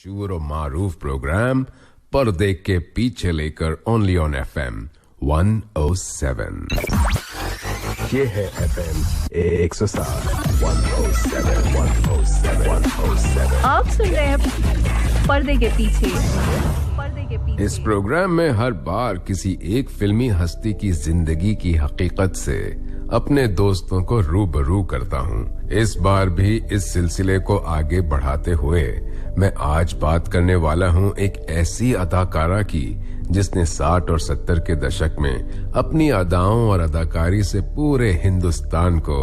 मशहूर और मारूफ प्रोग्राम पर्दे के पीछे लेकर ओनली ऑन FM 107। ये है FM 107 107। आप सुन रहे हैं पर्दे के पीछे। इस प्रोग्राम में हर बार किसी एक फिल्मी हस्ती की जिंदगी की हकीकत से अपने दोस्तों को रूबरू करता हूँ। इस बार भी इस सिलसिले को आगे बढ़ाते हुए मैं आज बात करने वाला हूँ एक ऐसी अदाकारा की जिसने 60 और 70 के दशक में अपनी अदाओं और अदाकारी से पूरे हिंदुस्तान को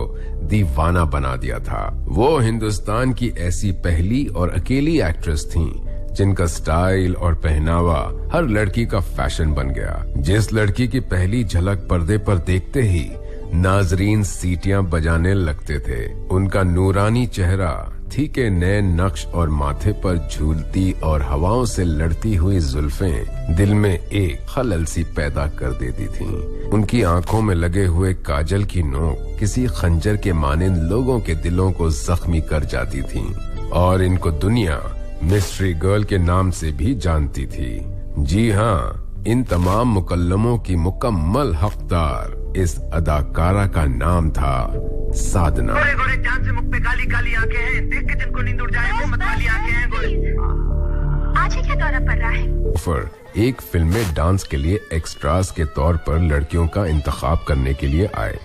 दीवाना बना दिया था। वो हिंदुस्तान की ऐसी पहली और अकेली एक्ट्रेस थीं जिनका स्टाइल और पहनावा हर लड़की का फैशन बन गया। जिस लड़की की पहली झलक पर्दे पर देखते ही नाजरीन सीटियां बजाने लगते थे। उनका नूरानी चेहरा, ठीके नए नक्श और माथे पर झूलती और हवाओं से लड़ती हुई जुल्फें दिल में एक खलल सी पैदा कर देती थीं। उनकी आंखों में लगे हुए काजल की नोक किसी खंजर के मानिंद लोगों के दिलों को जख्मी कर जाती थीं और इनको दुनिया मिस्ट्री गर्ल के नाम से भी जानती थी। जी हाँ, इन तमाम मुकल्लमों की मुकम्मल हकदार इस अदाकारा का नाम था साधना। गोरे गोरे चांद से मुख पे काली काली आंखें हैं, देख के जिनको नींद उड़ जाए वो मत वाली आंखें हैं। गोरे आज क्या दौरा पड़ रहा है? फिर एक फिल्म में डांस के लिए एक्स्ट्रास के तौर पर लड़कियों का इंतखाब करने के लिए आए,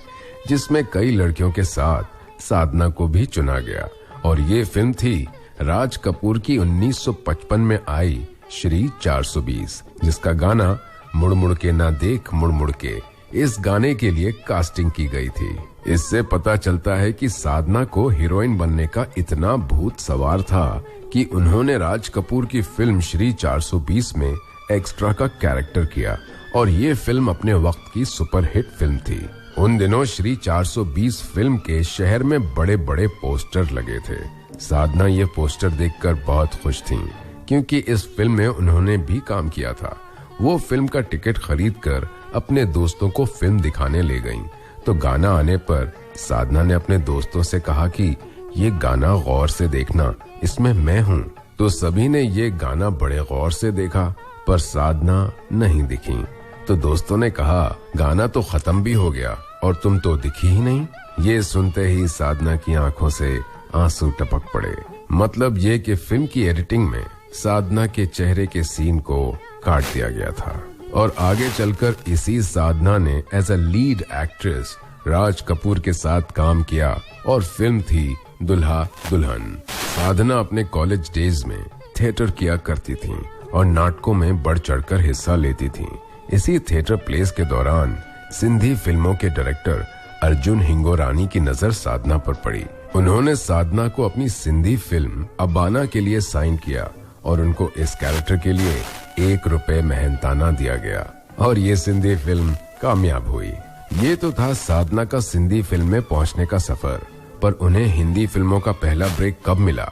जिसमें कई लड़कियों के साथ साधना को भी चुना गया। और ये फिल्म थी राज कपूर की 1955 में आई श्री 420, जिसका गाना मुड़ मुड़ के ना देख मुड़ मुड़ के, इस गाने के लिए कास्टिंग की गई थी। इससे पता चलता है कि साधना को हीरोइन बनने का इतना भूत सवार था कि उन्होंने राज कपूर की फिल्म श्री 420 में एक्स्ट्रा का कैरेक्टर किया और ये फिल्म अपने वक्त की सुपरहिट फिल्म थी। उन दिनों श्री 420 फिल्म के शहर में बड़े बड़े पोस्टर लगे थे। साधना ये पोस्टर देखकर बहुत खुश थीं, क्योंकि इस फिल्म में उन्होंने भी काम किया था। वो फिल्म का टिकट खरीदकर अपने दोस्तों को फिल्म दिखाने ले गईं। तो गाना आने पर साधना ने अपने दोस्तों से कहा कि ये गाना गौर से देखना, इसमें मैं हूँ। तो सभी ने ये गाना बड़े गौर से देखा, पर साधना नहीं दिखी। तो दोस्तों ने कहा, गाना तो खत्म भी हो गया और तुम तो दिखी ही नहीं। ये सुनते ही साधना की आंखों से आंसू टपक पड़े। मतलब ये कि फिल्म की एडिटिंग में साधना के चेहरे के सीन को काट दिया गया था और आगे चलकर इसी साधना ने as a lead actress Raj Kapoor के साथ काम किया और फिल्म थी दुल्हा दुल्हन। साधना अपने कॉलेज डेज में थिएटर किया करती थी और नाटकों में बढ़ चढ़कर हिस्सा लेती थी। इसी थिएटर प्लेस के दौरान सिंधी फिल्मों के डायरेक्टर अर्जुन हिंगोरानी की नजर साधना पर पड़ी। उन्होंने साधना को अपनी सिंधी फिल्म अबाना के लिए साइन किया और उनको इस कैरेक्टर के लिए ₹1 मेहनताना दिया गया और ये सिंधी फिल्म कामयाब हुई। ये तो था साधना का सिंधी फिल्म में पहुंचने का सफर, पर उन्हें हिंदी फिल्मों का पहला ब्रेक कब मिला,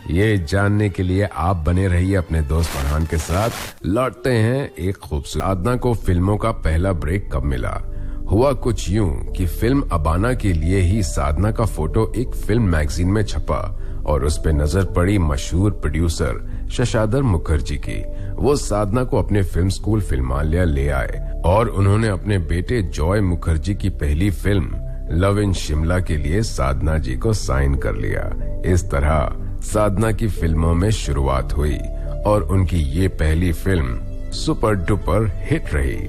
ये जानने के लिए आप बने रहिए अपने दोस्त फरहान के साथ। लौटते हैं एक खूबसूरत। साधना को फिल्मों का पहला ब्रेक कब मिला? हुआ कुछ यूं कि फिल्म अबाना के लिए ही साधना का फोटो एक फिल्म मैगजीन में छपा और उस पे नजर पड़ी मशहूर प्रोड्यूसर शशाधर मुखर्जी की। वो साधना को अपने फिल्म स्कूल फिल्मालय ले आए और उन्होंने अपने बेटे जॉय मुखर्जी की पहली फिल्म लव इन शिमला के लिए साधना जी को साइन कर लिया। इस तरह साधना की फिल्मों में शुरुआत हुई और उनकी ये पहली फिल्म सुपर डुपर हिट रही।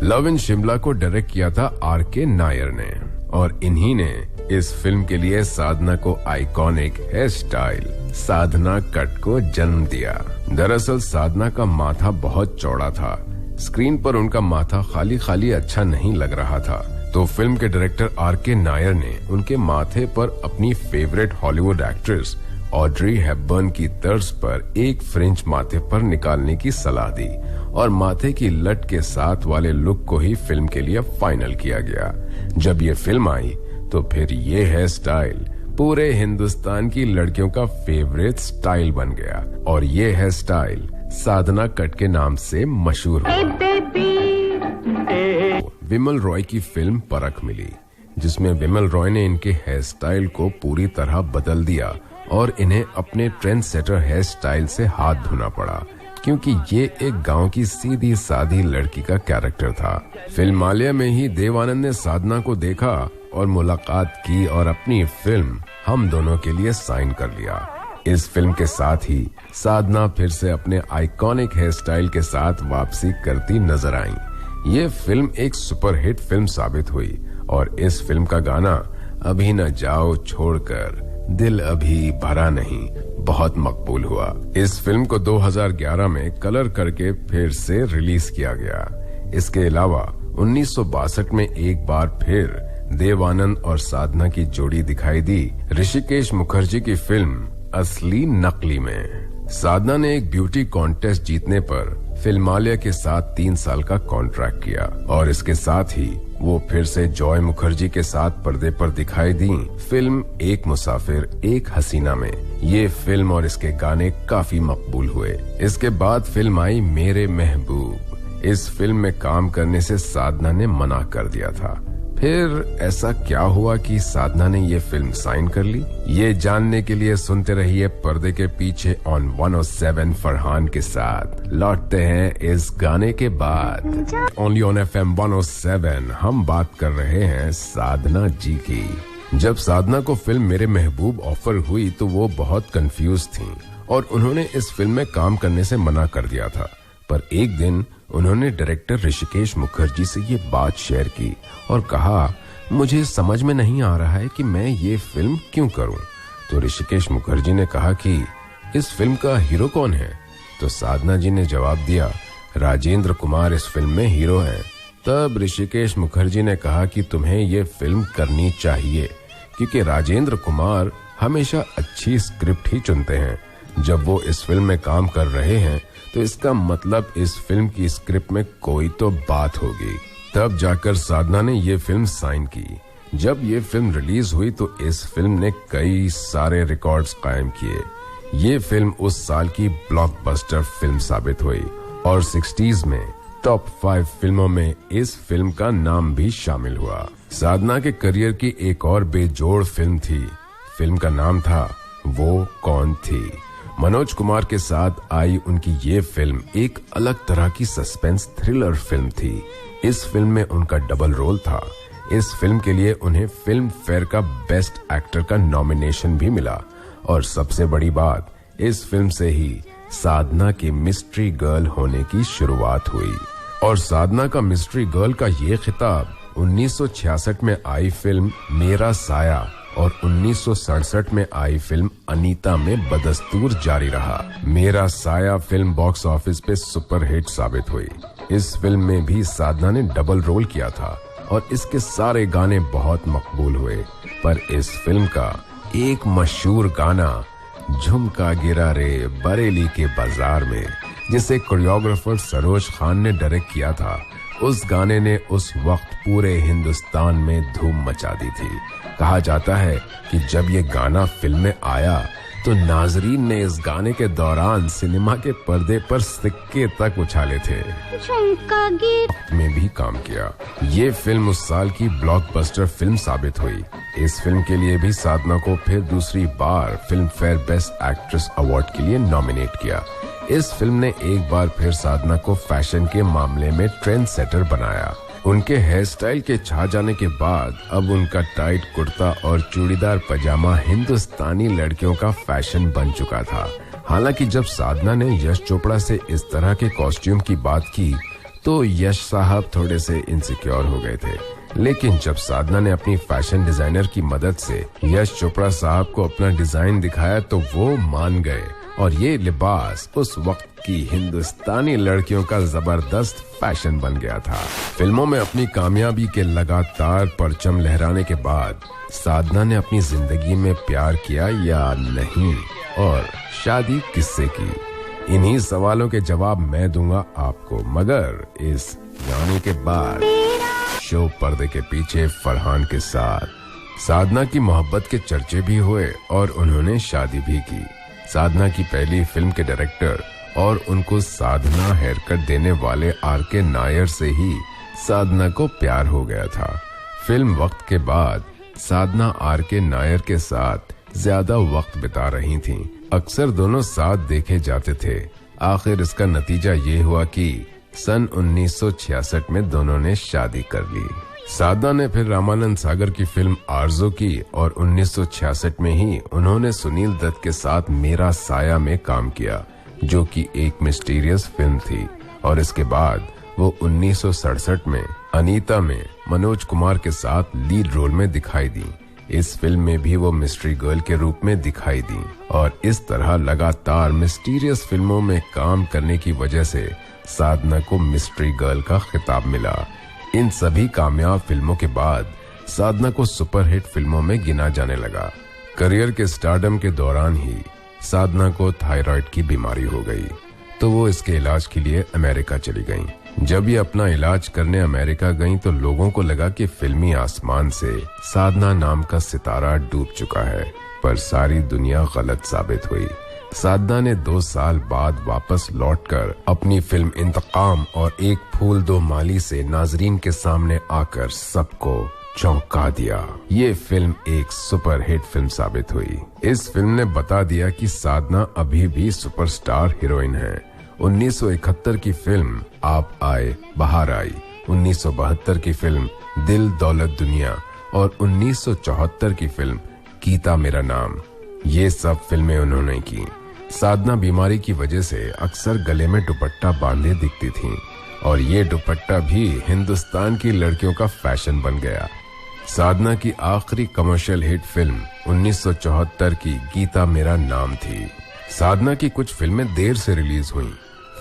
लव इन शिमला को डायरेक्ट किया था R.K. नायर ने और इन्हीं ने इस फिल्म के लिए साधना को आइकॉनिक हेयर स्टाइल साधना कट को जन्म दिया। दरअसल साधना का माथा बहुत चौड़ा था। स्क्रीन पर उनका माथा खाली खाली अच्छा नहीं लग रहा था, तो फिल्म के डायरेक्टर R.K. नायर ने उनके माथे पर अपनी favourite Hollywood actress Audrey Hepburn की तर्ज पर एक फ्रेंच माथे पर निकालने की सलाह दी और माथे की लट के साथ वाले लुक को ही फिल्म के लिए फाइनल किया गया। जब ये फिल्म आई तो फिर ये हेयर स्टाइल पूरे हिंदुस्तान की लड़कियों का फेवरेट स्टाइल बन गया और ये हेयर स्टाइल साधना कट के नाम से मशहूर हो गया। विमल रॉय की फिल्म परख मिली, जिसमें विमल रॉय ने इनके हेयर स्टाइल को पूरी तरह बदल दिया और इन्हें अपने ट्रेंड सेटर हेयर स्टाइल से हाथ धोना पड़ा, क्योंकि ये एक गांव की सीधी सादी लड़की का कैरेक्टर था। फिल्मालय में ही देव आनंद ने साधना को देखा और मुलाकात की और अपनी फिल्म हम दोनों के लिए साइन कर लिया। इस फिल्म के साथ ही साधना फिर से अपने आइकॉनिक हेयर स्टाइल के साथ वापसी करती नजर आई। ये फिल्म एक सुपरहिट फिल्म साबित हुई और इस फिल्म का गाना अभी न जाओ छोड़कर दिल अभी भरा नहीं बहुत मकबूल हुआ। इस फिल्म को 2011 में कलर करके फिर से रिलीज किया गया। इसके अलावा 1962 में एक बार फिर देव आनंद और साधना की जोड़ी दिखाई दी ऋषिकेश मुखर्जी की फिल्म असली नकली में। साधना ने एक ब्यूटी कॉन्टेस्ट जीतने पर फिल्मालय के साथ 3 साल का कॉन्ट्रैक्ट किया और इसके साथ ही वो फिर से जॉय मुखर्जी के साथ पर्दे पर दिखाई दी फिल्म एक मुसाफिर एक हसीना में। ये फिल्म और इसके गाने काफी मकबूल हुए। इसके बाद फिल्म आई मेरे महबूब। इस फिल्म में काम करने से साधना ने मना कर दिया था। फिर ऐसा क्या हुआ कि साधना ने ये फिल्म साइन कर ली? ये जानने के लिए सुनते रहिए पर्दे के पीछे ऑन 107 फरहान के साथ। लौटते हैं इस गाने के बाद। ओनली ऑन FM 107 हम बात कर रहे हैं साधना जी की। जब साधना को फिल्म मेरे महबूब ऑफर हुई तो वो बहुत कंफ्यूज थी और उन्होंने इस फिल्म में काम करने से मना कर दिया था। पर एक दिन उन्होंने डायरेक्टर ऋषिकेश मुखर्जी से ये बात शेयर की और कहा, मुझे समझ में नहीं आ रहा है कि मैं ये फिल्म क्यों करूं। तो ऋषिकेश मुखर्जी ने कहा कि इस फिल्म का हीरो कौन है? तो साधना जी ने जवाब दिया, राजेंद्र कुमार इस फिल्म में हीरो हैं। तब ऋषिकेश मुखर्जी ने कहा कि तुम्हें ये फिल्म करनी चाहिए, क्योंकि राजेंद्र कुमार हमेशा अच्छी स्क्रिप्ट ही चुनते हैं। जब वो इस फिल्म में काम कर रहे हैं तो इसका मतलब इस फिल्म की स्क्रिप्ट में कोई तो बात होगी। तब जाकर साधना ने ये फिल्म साइन की। जब ये फिल्म रिलीज हुई तो इस फिल्म ने कई सारे रिकॉर्ड्स कायम किए। ये फिल्म उस साल की ब्लॉकबस्टर फिल्म साबित हुई और 60s में टॉप 5 फिल्मों में इस फिल्म का नाम भी शामिल हुआ। साधना के करियर की एक और बेजोड़ फिल्म थी। फिल्म का नाम था वो कौन थी। मनोज कुमार के साथ आई उनकी ये फिल्म एक अलग तरह की सस्पेंस थ्रिलर फिल्म थी। इस फिल्म में उनका डबल रोल था। इस फिल्म के लिए उन्हें फिल्म फेयर का बेस्ट एक्टर का नॉमिनेशन भी मिला और सबसे बड़ी बात, इस फिल्म से ही साधना की मिस्ट्री गर्ल होने की शुरुआत हुई। और साधना का मिस्ट्री गर्ल का ये खिताब 1966 में आई फिल्म मेरा साया और 1967 में आई फिल्म अनीता में बदस्तूर जारी रहा। मेरा साया फिल्म बॉक्स ऑफिस पे सुपरहिट साबित हुई। इस फिल्म में भी साधना ने डबल रोल किया था और इसके सारे गाने बहुत मकबूल हुए। पर इस फिल्म का एक मशहूर गाना झुमका गिरा रे बरेली के बाजार में, जिसे कोरियोग्राफर सरोज खान ने डायरेक्ट किया था, उस गाने ने उस वक्त पूरे हिंदुस्तान में धूम मचा दी थी। कहा जाता है कि जब ये गाना फिल्म में आया तो नाजरीन ने इस गाने के दौरान सिनेमा के पर्दे पर सिक्के तक उछाले थे। में भी काम किया। ये फिल्म उस साल की ब्लॉकबस्टर फिल्म साबित हुई। इस फिल्म के लिए भी साधना को फिर दूसरी बार Filmfare best actress award के लिए नॉमिनेट किया। इस फिल्म ने एक बार फिर साधना को फैशन के मामले में ट्रेंड सेटर बनाया। उनके हेयर स्टाइल के छा जाने के बाद अब उनका टाइट कुर्ता और चूड़ीदार पजामा हिंदुस्तानी लड़कियों का फैशन बन चुका था। हालांकि जब साधना ने यश चोपड़ा से इस तरह के कॉस्ट्यूम की बात की तो यश साहब थोड़े से इनसिक्योर हो गए थे, लेकिन जब साधना ने अपनी फैशन डिजाइनर की मदद से यश चोपड़ा साहब को अपना डिजाइन दिखाया तो वो मान गए और ये लिबास उस वक्त की हिंदुस्तानी लड़कियों का जबरदस्त फैशन बन गया था। फिल्मों में अपनी कामयाबी के लगातार परचम लहराने के बाद साधना ने अपनी जिंदगी में प्यार किया या नहीं और शादी किससे की, इन्हीं सवालों के जवाब मैं दूंगा आपको, मगर इस गाने के बाद। शो पर्दे के पीछे फरहान के साथ साधना की मोहब्बत के चर्चे भी हुए और उन्होंने शादी भी की। साधना की पहली फिल्म के डायरेक्टर और उनको साधना हेयर कट देने वाले RK नायर से ही साधना को प्यार हो गया था। फिल्म वक्त के बाद साधना RK नायर के साथ ज्यादा वक्त बिता रही थीं। अक्सर दोनों साथ देखे जाते थे। आखिर इसका नतीजा ये हुआ कि सन 1966 में दोनों ने शादी कर ली। साधना ने फिर रामानंद सागर की फिल्म आरज़ू की और 1966 में ही उन्होंने सुनील दत्त के साथ मेरा साया में काम किया, जो कि एक मिस्टीरियस फिल्म थी। और इसके बाद वो 1967 में अनीता में मनोज कुमार के साथ लीड रोल में दिखाई दी। इस फिल्म में भी वो मिस्ट्री गर्ल के रूप में दिखाई दी और इस तरह लगातार मिस्टीरियस फिल्मों में काम करने की वजह से साधना को मिस्ट्री गर्ल का खिताब मिला। इन सभी कामयाब फिल्मों के बाद साधना को सुपरहिट फिल्मों में गिना जाने लगा। करियर के स्टारडम के दौरान ही साधना को थायराइड की बीमारी हो गई, तो वो इसके इलाज के लिए अमेरिका चली गईं। जब ये अपना इलाज करने अमेरिका गईं तो लोगों को लगा कि फिल्मी आसमान से साधना नाम का सितारा डूब चुका है, पर सारी दुनिया गलत साबित हुई। साधना ने 2 साल बाद वापस लौटकर अपनी फिल्म इंतकाम और एक फूल दो माली से नाजरीन के सामने आकर सबको चौंका दिया। ये फिल्म एक सुपरहिट फिल्म साबित हुई। इस फिल्म ने बता दिया कि साधना अभी भी सुपरस्टार हीरोइन है। 1971 की फिल्म आप आए बाहर आई, 1972 की फिल्म दिल दौलत दुनिया और 1974 की फिल्म गीता मेरा नाम, ये सब फिल्में उन्होंने की। साधना बीमारी की वजह से अक्सर गले में दुपट्टा बांधे दिखती थीं और ये दुपट्टा भी हिंदुस्तान की लड़कियों का फैशन बन गया। साधना की आखिरी कमर्शियल हिट फिल्म 1974 की गीता मेरा नाम थी। साधना की कुछ फिल्में देर से रिलीज हुई।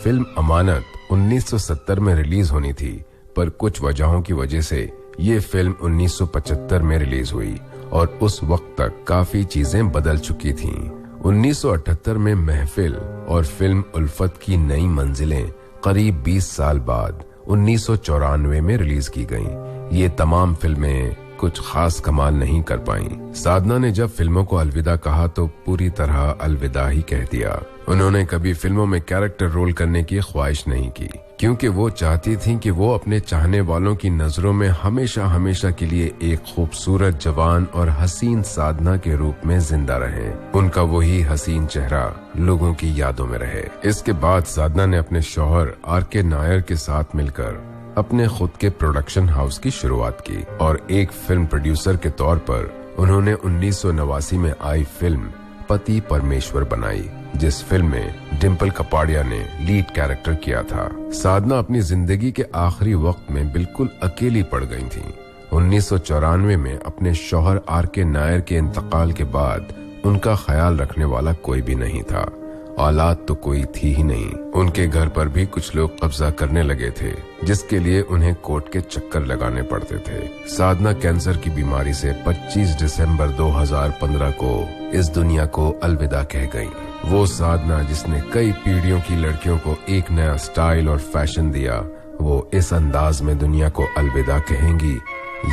फिल्म अमानत 1970 में रिलीज होनी थी, पर कुछ वजहों की वजह से ये फिल्म 1975 में रिलीज हुई और उस वक्त तक काफी चीजें बदल चुकी थीं। 1978 में महफिल और फिल्म उल्फत की नई मंजिलें करीब 20 साल बाद 1994 में रिलीज की गईं। ये तमाम फिल्में कुछ खास कमाल नहीं कर पाईं। साधना ने जब फिल्मों को अलविदा कहा तो पूरी तरह अलविदा ही कह दिया। उन्होंने कभी फिल्मों में कैरेक्टर रोल करने की ख्वाहिश नहीं की, क्योंकि वो चाहती थीं कि वो अपने चाहने वालों की नजरों में हमेशा हमेशा के लिए एक खूबसूरत जवान और हसीन साधना के रूप में जिंदा रहें। उनका वही हसीन चेहरा लोगों की यादों में रहे। इसके बाद साधना ने अपने शौहर आर.के. नायर के साथ मिलकर अपने खुद के प्रोडक्शन हाउस की शुरुआत की और एक फिल्म प्रोड्यूसर के तौर पर उन्होंने 1989 में आई फिल्म पति परमेश्वर बनाई, जिस फिल्म में डिम्पल कपाड़िया ने लीड कैरेक्टर किया था। साधना अपनी जिंदगी के आखिरी वक्त में बिल्कुल अकेली पड़ गई थीं। 1994 में अपने शौहर आर.के. नायर के इंतकाल के बाद उनका ख्याल रखने वाला कोई भी नहीं था। औलाद तो कोई थी ही नहीं। उनके घर पर भी कुछ लोग कब्जा करने लगे थे, जिसके लिए उन्हें कोर्ट के चक्कर लगाने पड़ते थे। साधना कैंसर की बीमारी से 25 दिसंबर 2015 को इस दुनिया को अलविदा कह गईं। वो साधना जिसने कई पीढ़ियों की लड़कियों को एक नया स्टाइल और फैशन दिया, वो इस अंदाज में दुनिया को अलविदा कहेंगी,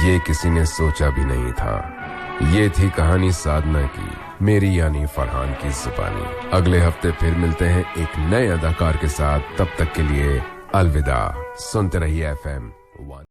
ये किसी ने सोचा भी नहीं था। ये थी कहानी साधना की, मेरी यानी फरहान की जुबानी। अगले हफ्ते फिर मिलते हैं एक नए अदाकार के साथ। तब तक के लिए अलविदा। सुनते रहिए FM 1।